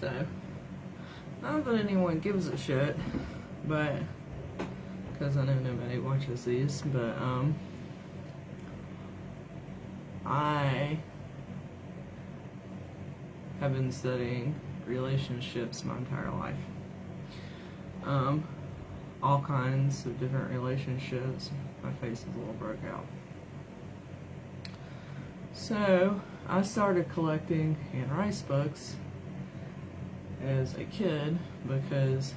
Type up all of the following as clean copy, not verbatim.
So, not that anyone gives a shit, but, because I know nobody watches these, but, I have been studying relationships my entire life. All kinds of different relationships. My face is a little broke out. So, I started collecting Anne Rice books as a kid because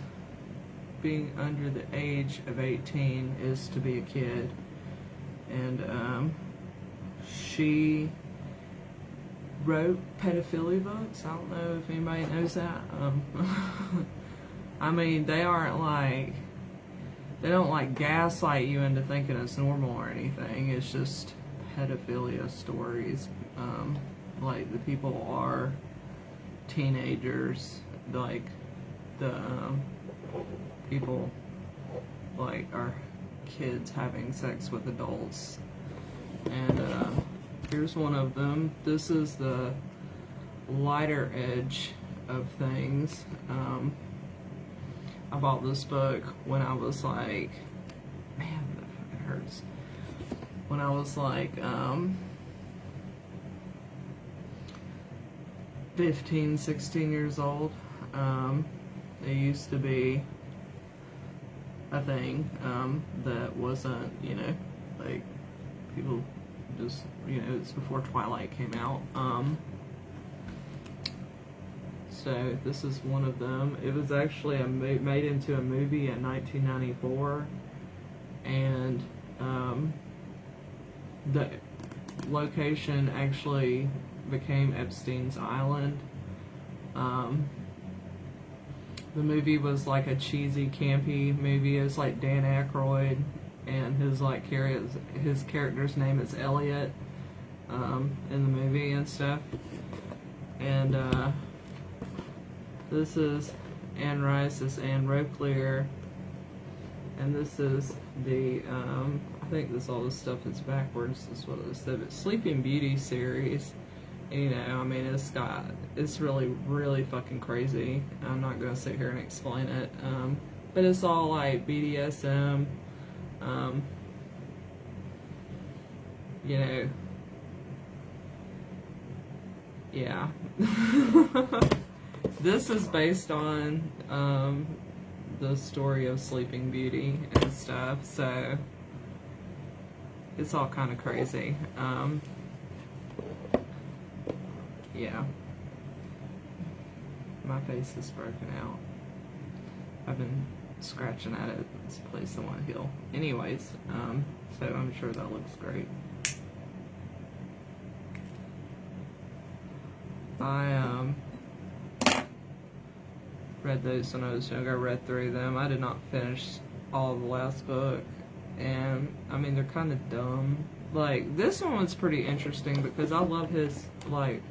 being under the age of 18 is to be a kid. And, she wrote pedophilia books. I don't know if anybody knows that. I mean, they don't like gaslight you into thinking it's normal or anything. It's just pedophilia stories. Like the people are teenagers, like the people like are kids having sex with adults. And here's one of them. This is the lighter edge of things. I bought this book when I was like, man, that fucking hurts. When I was like 15, 16 years old. It used to be a thing that wasn't, you know, like people just, you know, it's before Twilight came out. So this is one of them. It was actually made into a movie in 1994, and the location actually became Epstein's Island. The movie was like a cheesy, campy movie. It's like Dan Aykroyd, and his character's name is Elliot in the movie and stuff. And this is Anne Rice, this is Anne Roquelaure, and this is the I think all this stuff is backwards. This is what it is. The Sleeping Beauty series. You know, I mean, it's really, really fucking crazy. I'm not gonna sit here and explain it, but it's all like BDSM. You know, yeah. This is based on the story of Sleeping Beauty and stuff, so it's all kind of crazy. Yeah. My face is broken out. I've been scratching at it. It's a place I want to heal. Anyways, so I'm sure that looks great. I read those when I was younger. I read through them. I did not finish all of the last book, and I mean, they're kind of dumb. Like, this one was pretty interesting because I love his, like,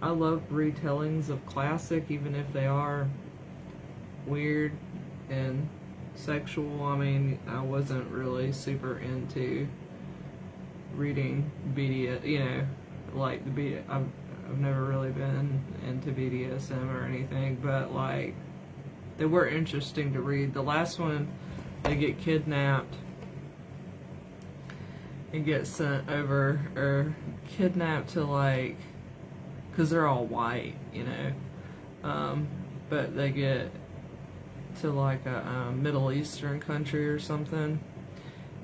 I love retellings of classic, even if they are weird and sexual. I mean, I wasn't really super into reading BDS, you know, like the BDS. I've never really been into BDSM or anything, but like, they were interesting to read. The last one, they get kidnapped and get sent over, or kidnapped to, like, because they're all white, you know, but they get to like a Middle Eastern country or something,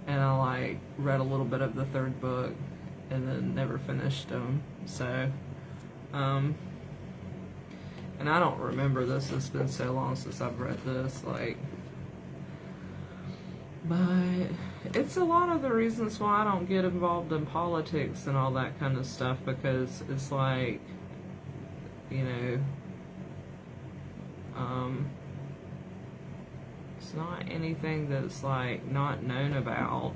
and I like read a little bit of the third book and then never finished them. So and I don't remember this. It's been so long since I've read this, like, but it's a lot of the reasons why I don't get involved in politics and all that kind of stuff, because it's like, you know, it's not anything that's like not known about.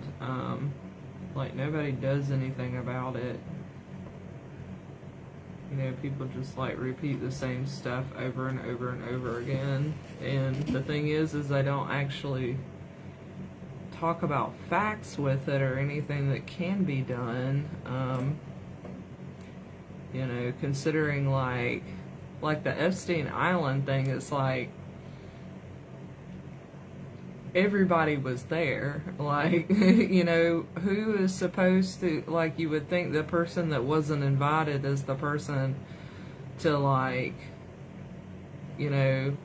Like, nobody does anything about it. You know, people just like repeat the same stuff over and over and over again. And the thing is they don't actually talk about facts with it or anything that can be done. You know, considering like like the Epstein Island thing, it's like everybody was there. Like, you know, who is supposed to, like, you would think the person that wasn't invited is the person to, like, you know,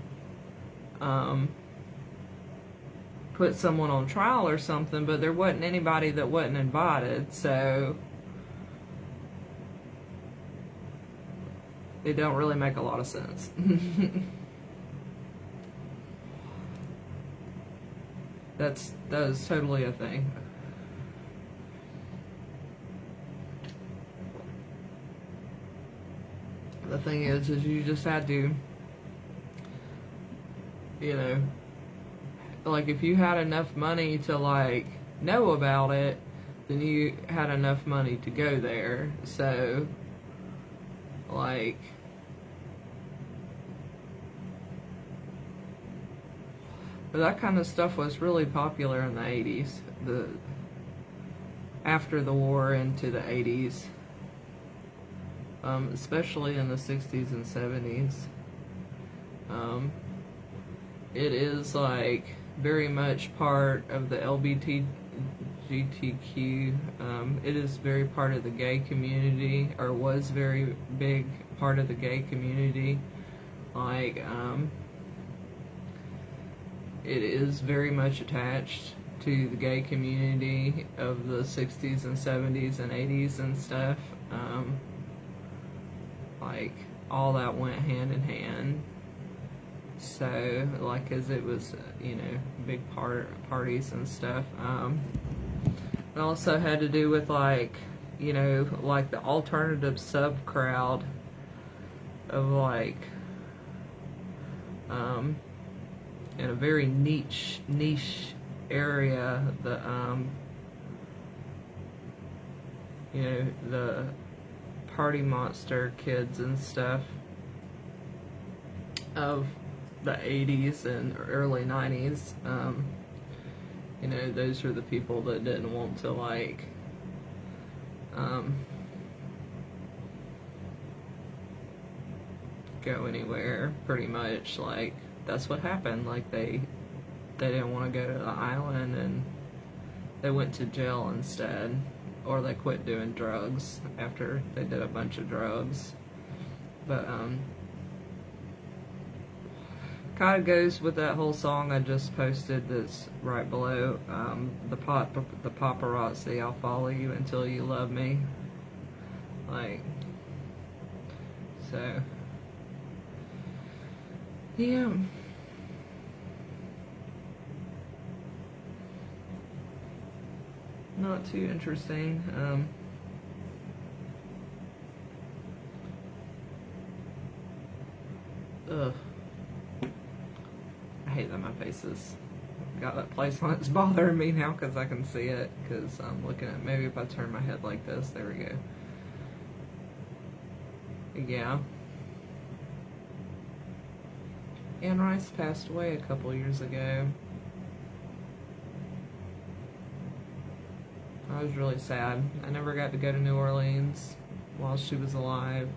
put someone on trial or something, but there wasn't anybody that wasn't invited, so it don't really make a lot of sense. That is totally a thing. The thing is you just had to, you know, like, if you had enough money to, like, know about it, then you had enough money to go there. So, like, but that kind of stuff was really popular in the 80s, after the war into the 80s, especially in the 60s and 70s. It is, like, very much part of the LGBTQ. It is very part of the gay community, or was very big part of the gay community. Like, it is very much attached to the gay community of the 60s and 70s and 80s and stuff. Like, all that went hand in hand. So, like, cause it was, you know, big parties and stuff. It also had to do with, like, you know, like the alternative sub crowd of, like, in a very niche area, the you know, the Party Monster kids and stuff of the 80s and early 90s. You know, those were the people that didn't want to, like, go anywhere, pretty much. Like, that's what happened. Like, they didn't want to go to the island, and they went to jail instead, or they quit doing drugs after they did a bunch of drugs. But kind of goes with that whole song I just posted that's right below, the paparazzi, I'll follow you until you love me. Like, so, yeah. Not too interesting. Ugh. I hate that my face is got that place on. It's bothering me now because I can see it, because I'm looking at, maybe if I turn my head like this, there we go. Yeah. Anne Rice passed away a couple years ago. I was really sad. I never got to go to New Orleans while she was alive.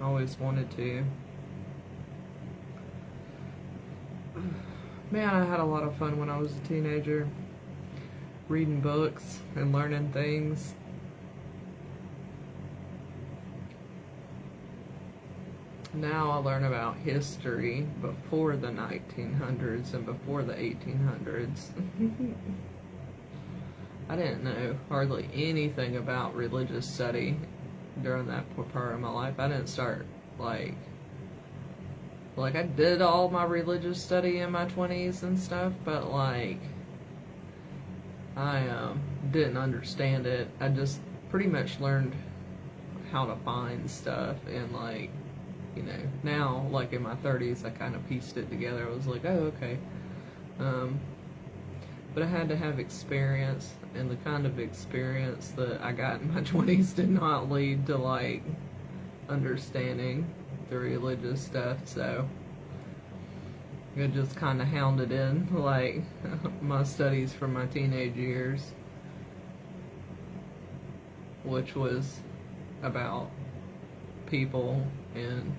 I always wanted to. Man, I had a lot of fun when I was a teenager. Reading books and learning things. Now I learn about history before the 1900s and before the 1800s. I didn't know hardly anything about religious study during that part of my life. I didn't start, like I did all my religious study in my 20s and stuff, but, like, I didn't understand it. I just pretty much learned how to find stuff, and, like, you know, now, like, in my 30s, I kind of pieced it together. I was like, oh, okay. But I had to have experience, and the kind of experience that I got in my 20s did not lead to, like, understanding the religious stuff, so I just kind of hounded in, like, my studies from my teenage years, which was about people and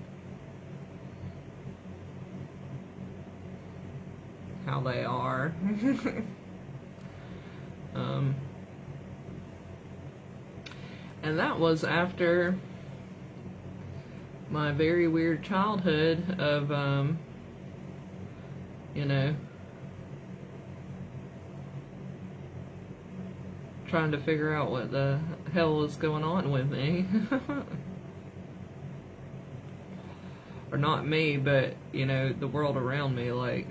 how they are. And that was after my very weird childhood of, you know, trying to figure out what the hell was going on with me. Or not me, but, you know, the world around me, like,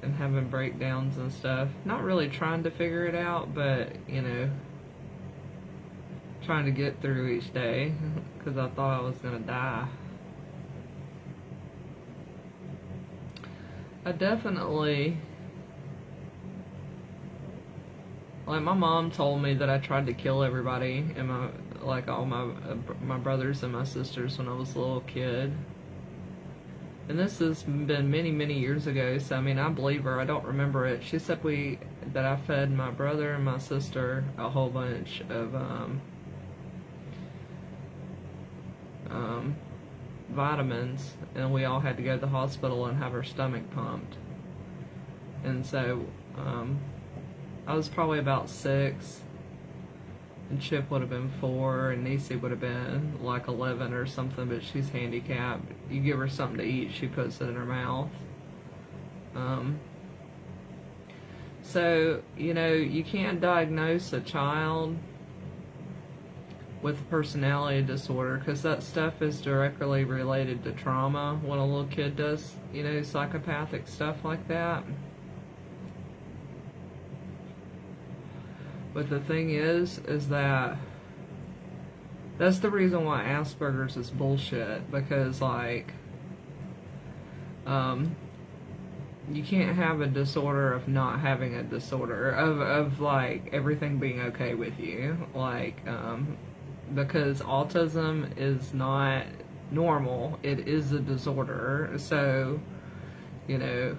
and having breakdowns and stuff. Not really trying to figure it out, but, you know, trying to get through each day, because I thought I was gonna die. I definitely, like, my mom told me that I tried to kill everybody and all my brothers and my sisters when I was a little kid. And this has been many, many years ago, so I mean, I believe her. I don't remember it. She said that I fed my brother and my sister a whole bunch of vitamins, and we all had to go to the hospital and have our stomach pumped. And so I was probably about 6, and Chip would have been 4, and Niecy would have been like 11 or something, but she's handicapped. You give her something to eat, she puts it in her mouth. So, you know, you can't diagnose a child with a personality disorder, because that stuff is directly related to trauma when a little kid does, you know, psychopathic stuff like that. But the thing is that that's the reason why Asperger's is bullshit, because, like, you can't have a disorder of not having a disorder, of like, everything being okay with you, like, because autism is not normal, it is a disorder. So, you know,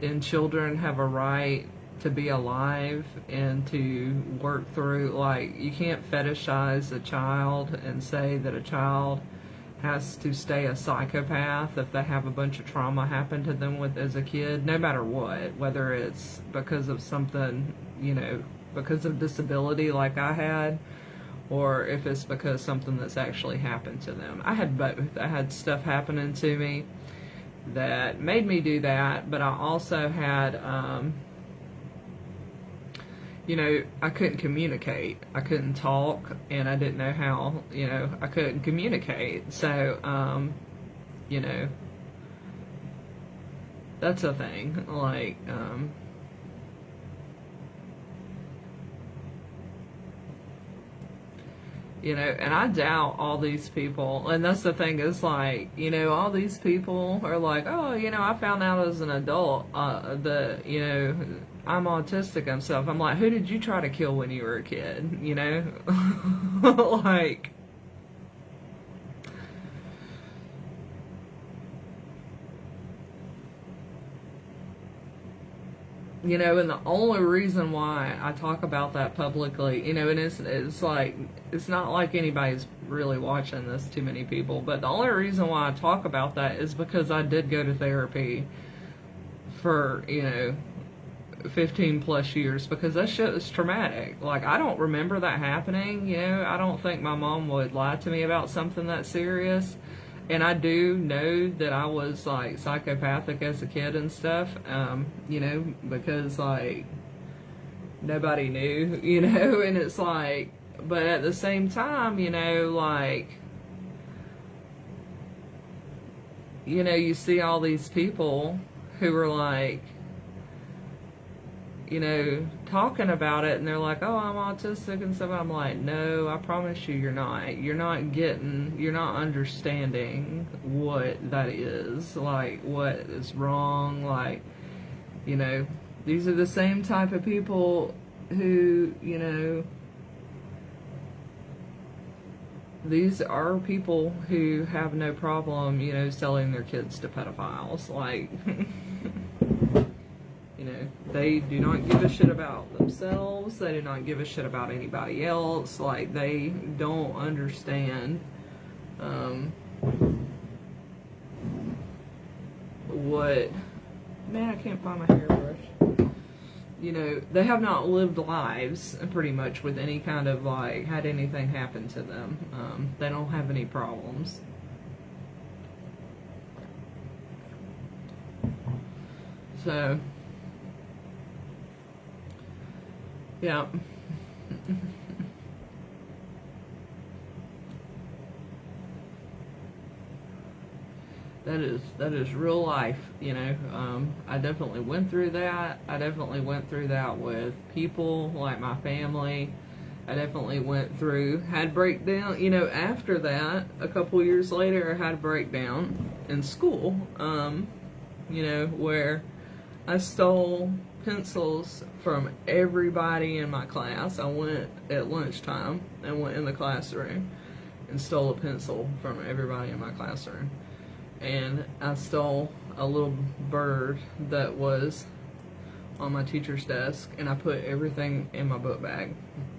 and children have a right to be alive and to work through, like, you can't fetishize a child and say that a child has to stay a psychopath if they have a bunch of trauma happen to them as a kid, no matter what, whether it's because of something, you know, because of disability like I had, or if it's because something that's actually happened to them. I had both. I had stuff happening to me that made me do that, but I also had, you know, I couldn't communicate. I couldn't talk, and I didn't know how, you know, I couldn't communicate. So, you know, that's a thing. Like, you know, and I doubt all these people, and that's the thing, is like, you know, all these people are like, oh, you know, I found out as an adult that, you know, I'm autistic and stuff. I'm like, who did you try to kill when you were a kid, you know? Like, you know, and the only reason why I talk about that publicly, you know, and it's like, it's not like anybody's really watching this, too many people, but the only reason why I talk about that is because I did go to therapy for, you know, 15 plus years, because that shit is traumatic. Like, I don't remember that happening, you know. I don't think my mom would lie to me about something that serious. And I do know that I was, like, psychopathic as a kid and stuff, you know, because, like, nobody knew, you know, and it's like, but at the same time, you know, like, you know, you see all these people who are, like, you know, talking about it, and they're like, oh, I'm autistic and stuff. I'm like, no, I promise you, you're not. You're not understanding what that is, like, what is wrong. Like, you know, these are the same type of people who, you know, these are people who have no problem, you know, selling their kids to pedophiles. Like, you know, they do not give a shit about themselves. They do not give a shit about anybody else. Like, they don't understand, what, man, I can't find my hairbrush. You know, they have not lived lives pretty much with any kind of like, had anything happen to them. They don't have any problems. So, yeah. That is real life, you know. I definitely went through that. I definitely went through that with people like my family. I definitely went through, had breakdown, you know, after that, a couple years later, I had a breakdown in school, you know, where I stole pencils from everybody in my class. I went at lunchtime and went in the classroom and stole a pencil from everybody in my classroom. And I stole a little bird that was on my teacher's desk, and I put everything in my book bag.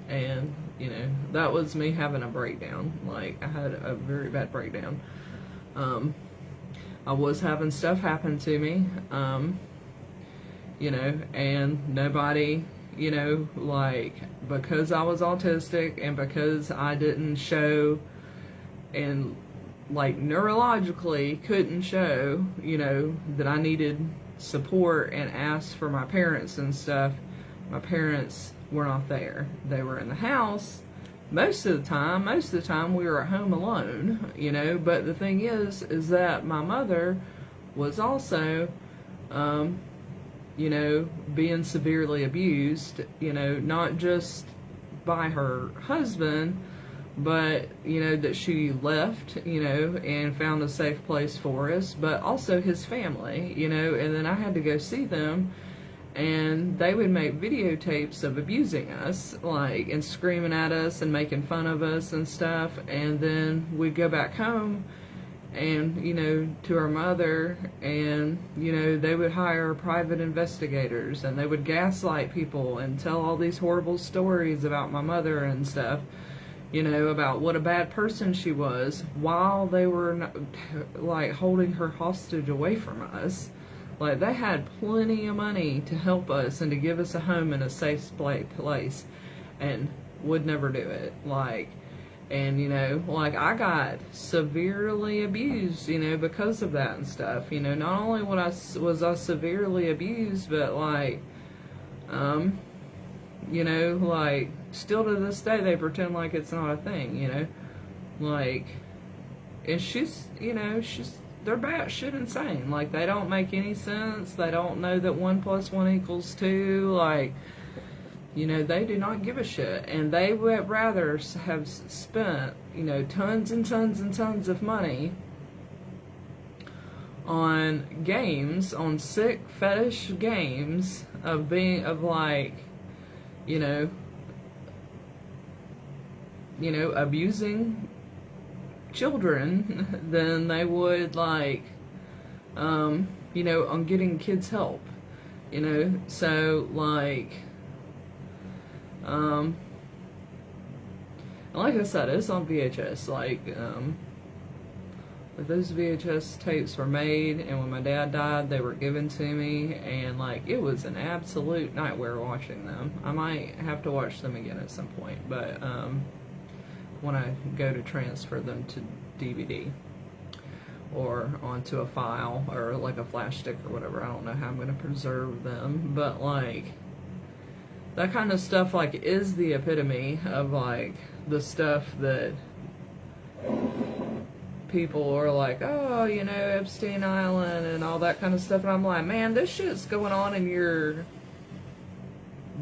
And, you know, that was me having a breakdown. Like, I had a very bad breakdown. I was having stuff happen to me, you know, and nobody, you know, like, because I was autistic and because I didn't show and like neurologically couldn't show, you know, that I needed support and asked for my parents and stuff, my parents were not there. They were in the house most of the time. Most of the time we were at home alone, you know, but the thing is that my mother was also, you know, being severely abused, you know, not just by her husband, but, you know, that she left, you know, and found a safe place for us, but also his family, you know, and then I had to go see them, and they would make videotapes of abusing us, like, and screaming at us and making fun of us and stuff, and then we'd go back home and, you know, to our mother, and, you know, they would hire private investigators, and they would gaslight people and tell all these horrible stories about my mother and stuff, you know, about what a bad person she was, while they were, like, holding her hostage away from us. Like, they had plenty of money to help us and to give us a home and a safe place, and would never do it. Like, and, you know, like, I got severely abused, you know, because of that and stuff. You know, not only was I severely abused, but, like, you know, like, still to this day, they pretend like it's not a thing, you know? Like, and she's, you know, they're batshit insane. Like, they don't make any sense. They don't know that 1 + 1 = 2. Like, you know, they do not give a shit. And they would rather have spent, you know, tons and tons and tons of money on games, on sick fetish games of like, you know, abusing children than they would, like, you know, on getting kids help, you know. So, like, like I said, it's on VHS. Like, those VHS tapes were made, and when my dad died, they were given to me, and, like, it was an absolute nightmare watching them. I might have to watch them again at some point, but, when I go to transfer them to DVD or onto a file or like a flash stick or whatever. I don't know how I'm going to preserve them, but, like, that kind of stuff, like, is the epitome of, like, the stuff that people are like, oh, you know, Epstein Island and all that kind of stuff, and I'm like, man, this shit's going on in your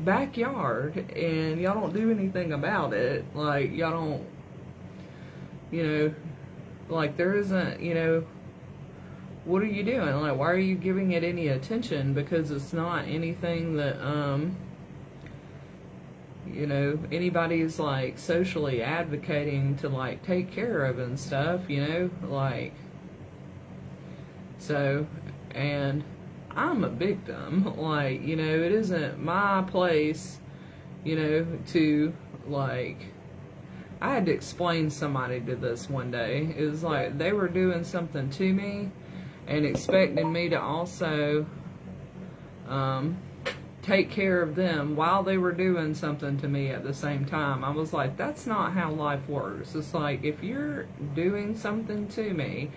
backyard and y'all don't do anything about it. Like, y'all don't, you know, like, there isn't, you know, what are you doing? Like, why are you giving it any attention? Because it's not anything that, you know, anybody's, like, socially advocating to, like, take care of and stuff, you know, like, so, and I'm a victim. Like, you know, it isn't my place, you know, to, like, I had to explain somebody to this one day. It was like, they were doing something to me, and expecting me to also take care of them while they were doing something to me at the same time. I was like, that's not how life works. It's like, if you're doing something to me,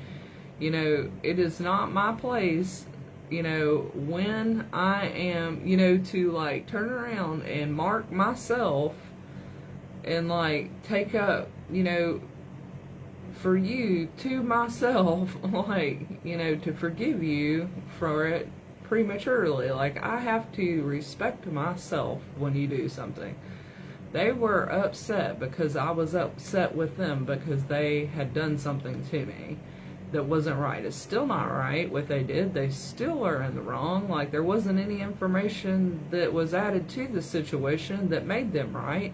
you know, it is not my place, you know, when I am, you know, to like turn around and mark myself and like take up, you know, for you to myself, like, you know, to forgive you for it prematurely. Like, I have to respect myself when you do something. They were upset because I was upset with them because they had done something to me that wasn't right. It's still not right what they did. They still are in the wrong. Like, there wasn't any information that was added to the situation that made them right,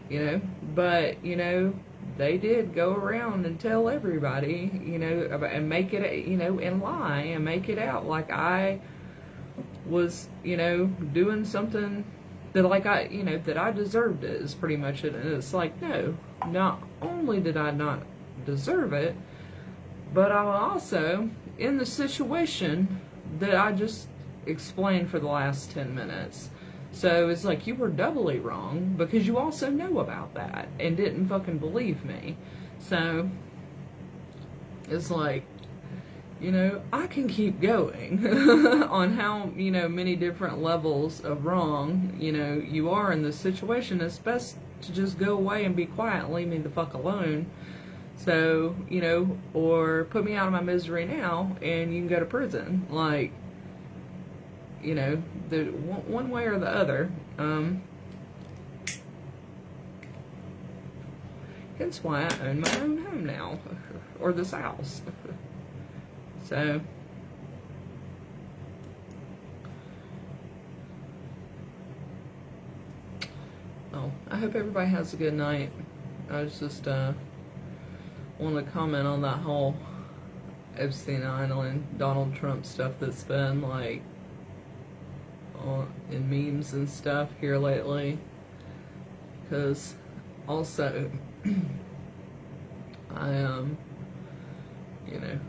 you know. But, you know, they did go around and tell everybody, you know, and make it, you know, and lie and make it out like I was, you know, doing something that, like, I, you know, that I deserved it, is pretty much it. And it's like, no, not only did I not deserve it, but I was also in the situation that I just explained for the last 10 minutes. So it's like, you were doubly wrong because you also know about that and didn't fucking believe me. So it's like, you know, I can keep going on how, you know, many different levels of wrong, you know, you are in this situation. It's best to just go away and be quiet and leave me the fuck alone. So, you know, or put me out of my misery now and you can go to prison. Like, you know, the one way or the other. Hence why I own my own home now, or this house. So, oh, I hope everybody has a good night. I was just want to comment on that whole Epstein Island, Donald Trump stuff that's been like in memes and stuff here lately. Because also, I you know,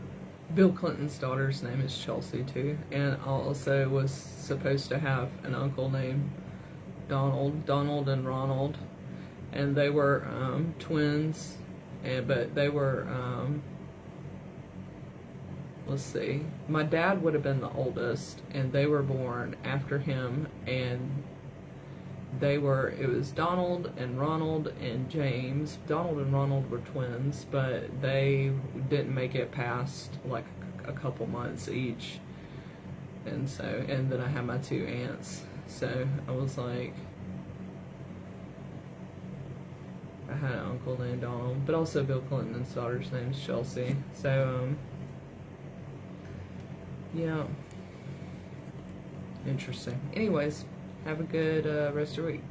Bill Clinton's daughter's name is Chelsea too, and I also was supposed to have an uncle named Donald and Ronald, and they were twins, but they were let's see, my dad would have been the oldest, and they were born after him, and it was Donald and Ronald and James. Donald and Ronald were twins, but they didn't make it past like a couple months each. And then I had my two aunts. So I was like, I had an uncle named Donald, but also Bill Clinton's daughter's name is Chelsea. So, yeah. Interesting. Anyways, have a good rest of your week.